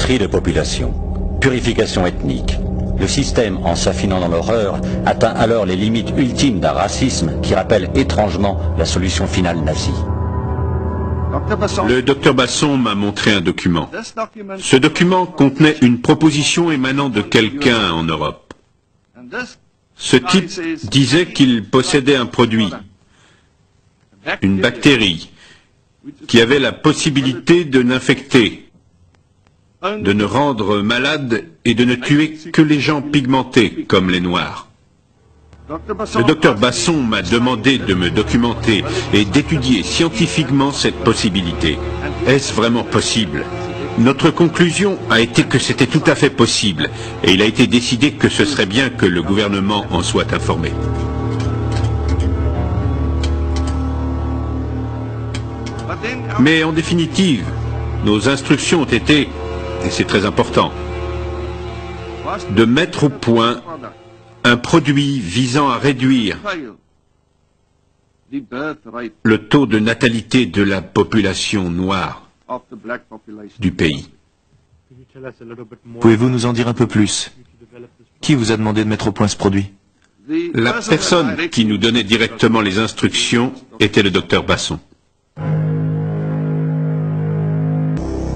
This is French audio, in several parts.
tri de population, purification ethnique. Le système, en s'affinant dans l'horreur, atteint alors les limites ultimes d'un racisme qui rappelle étrangement la solution finale nazie. Le docteur Basson m'a montré un document. Ce document contenait une proposition émanant de quelqu'un en Europe. Ce type disait qu'il possédait un produit, une bactérie, qui avait la possibilité de n'infecter, de ne rendre malade et de ne tuer que les gens pigmentés comme les Noirs. Le docteur Basson m'a demandé de me documenter et d'étudier scientifiquement cette possibilité. Est-ce vraiment possible? Notre conclusion a été que c'était tout à fait possible et il a été décidé que ce serait bien que le gouvernement en soit informé. Mais en définitive, nos instructions ont été, et c'est très important, de mettre au point un produit visant à réduire le taux de natalité de la population noire du pays. Pouvez-vous nous en dire un peu plus? Qui vous a demandé de mettre au point ce produit? La personne qui nous donnait directement les instructions était le docteur Basson.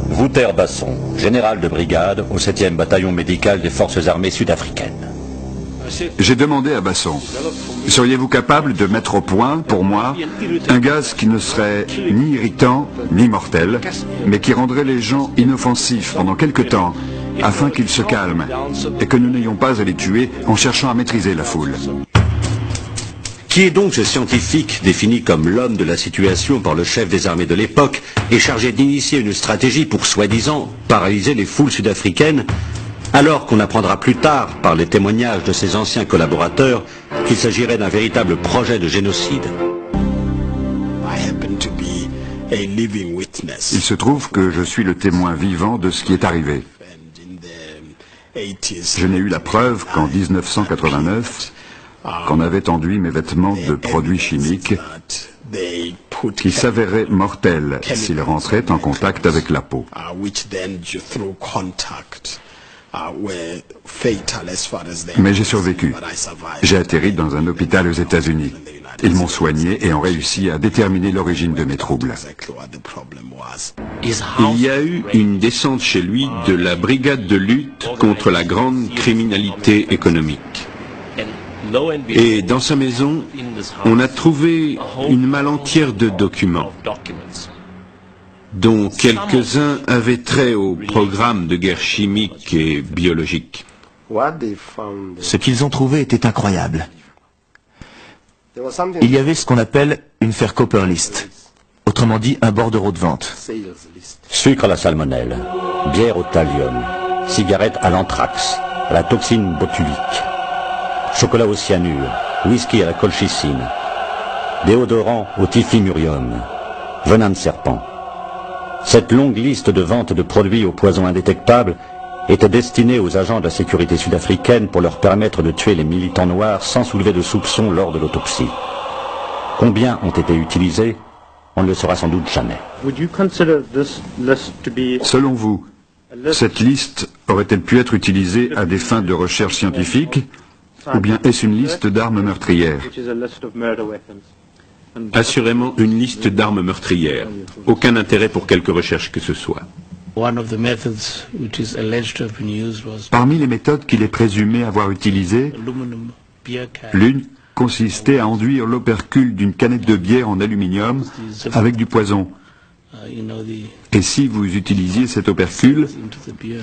Wouter Basson, général de brigade au 7e bataillon médical des forces armées sud-africaines. J'ai demandé à Basson, seriez-vous capable de mettre au point, pour moi, un gaz qui ne serait ni irritant, ni mortel, mais qui rendrait les gens inoffensifs pendant quelque temps, afin qu'ils se calment, et que nous n'ayons pas à les tuer en cherchant à maîtriser la foule. Qui est donc ce scientifique défini comme l'homme de la situation par le chef des armées de l'époque et chargé d'initier une stratégie pour soi-disant paralyser les foules sud-africaines, alors qu'on apprendra plus tard par les témoignages de ses anciens collaborateurs qu'il s'agirait d'un véritable projet de génocide? Il se trouve que je suis le témoin vivant de ce qui est arrivé. Je n'ai eu la preuve qu'en 1989, qu'on avait enduit mes vêtements de produits chimiques qui s'avéraient mortels s'ils rentraient en contact avec la peau. Mais j'ai survécu. J'ai atterri dans un hôpital aux États-Unis. Ils m'ont soigné et ont réussi à déterminer l'origine de mes troubles. Il y a eu une descente chez lui de la brigade de lutte contre la grande criminalité économique. Et dans sa maison, on a trouvé une malle entière de documents, dont quelques-uns avaient trait au programme de guerre chimique et biologique. Ce qu'ils ont trouvé était incroyable. Il y avait ce qu'on appelle une Faircopper List, autrement dit un bordereau de vente. Sucre à la salmonelle, bière au thallium, cigarette à l'anthrax, à la toxine botulique, chocolat au cyanure, whisky à la colchicine, déodorant au typhimurium, venin de serpent. Cette longue liste de ventes de produits au poison indétectable était destinée aux agents de la sécurité sud-africaine pour leur permettre de tuer les militants noirs sans soulever de soupçons lors de l'autopsie. Combien ont été utilisés? On ne le saura sans doute jamais. Selon vous, cette liste aurait-elle pu être utilisée à des fins de recherche scientifique, ou bien est-ce une liste d'armes meurtrières? Assurément une liste d'armes meurtrières. Aucun intérêt pour quelque recherche que ce soit. Parmi les méthodes qu'il est présumé avoir utilisées, l'une consistait à enduire l'opercule d'une canette de bière en aluminium avec du poison. Et si vous utilisiez cet opercule,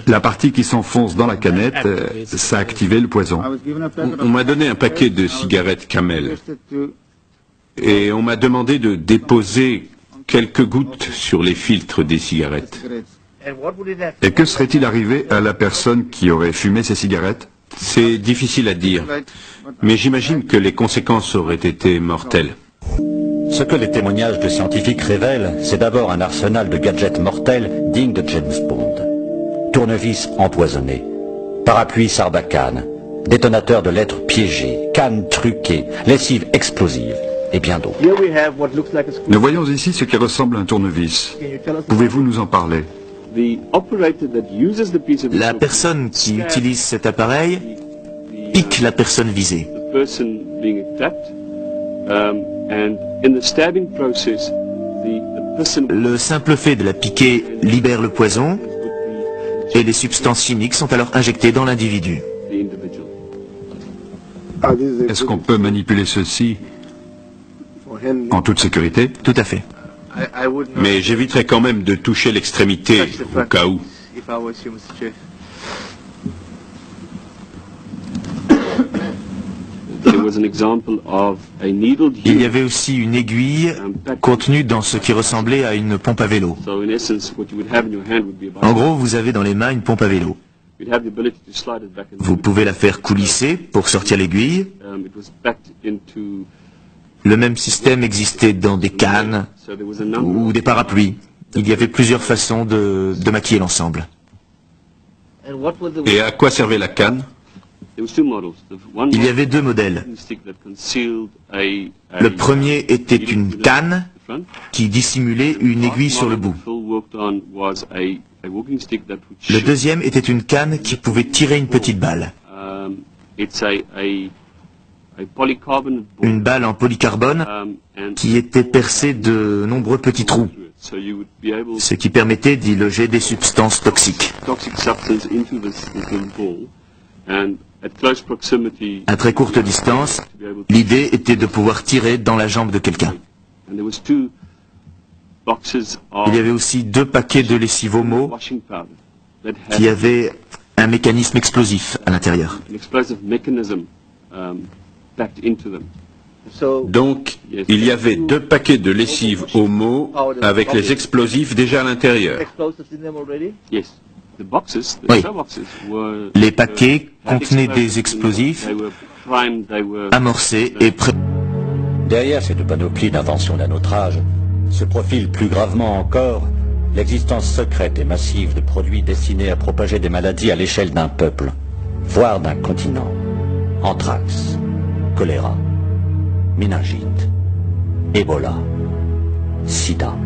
la partie qui s'enfonce dans la canette, ça activait le poison. On m'a donné un paquet de cigarettes Camel. Et on m'a demandé de déposer quelques gouttes sur les filtres des cigarettes. Et que serait-il arrivé à la personne qui aurait fumé ces cigarettes? C'est difficile à dire, mais j'imagine que les conséquences auraient été mortelles. Ce que les témoignages de scientifiques révèlent, c'est d'abord un arsenal de gadgets mortels dignes de James Bond. Tournevis empoisonné, parapluie Sarbacane, détonateur de lettres piégées, cannes truquées, lessive explosive et bien d'autres. Nous voyons ici ce qui ressemble à un tournevis. Pouvez-vous nous en parler? La personne qui utilise cet appareil pique la personne visée. Le simple fait de la piquer libère le poison et les substances chimiques sont alors injectées dans l'individu. Est-ce qu'on peut manipuler ceci en toute sécurité? Tout à fait. Mais j'éviterai quand même de toucher l'extrémité au cas où. Il y avait aussi une aiguille contenue dans ce qui ressemblait à une pompe à vélo. En gros, vous avez dans les mains une pompe à vélo. Vous pouvez la faire coulisser pour sortir l'aiguille. Le même système existait dans des cannes ou des parapluies. Il y avait plusieurs façons de maquiller l'ensemble. Et à quoi servait la canne? Il y avait deux modèles. Le premier était une canne qui dissimulait une aiguille sur le bout. Le deuxième était une canne qui pouvait tirer une petite balle. Une balle en polycarbone qui était percée de nombreux petits trous, ce qui permettait d'y loger des substances toxiques. À très courte distance, l'idée était de pouvoir tirer dans la jambe de quelqu'un. Il y avait aussi 2 paquets de lessive Omo qui avaient un mécanisme explosif à l'intérieur. Donc, il y avait 2 paquets de lessive Omo avec les explosifs déjà à l'intérieur. Oui. Les paquets contenaient des explosifs amorcés et prêts. Derrière cette panoplie d'inventions d'un autre âge, se profile plus gravement encore l'existence secrète et massive de produits destinés à propager des maladies à l'échelle d'un peuple, voire d'un continent. Anthrax, choléra, méningite, Ebola, sida.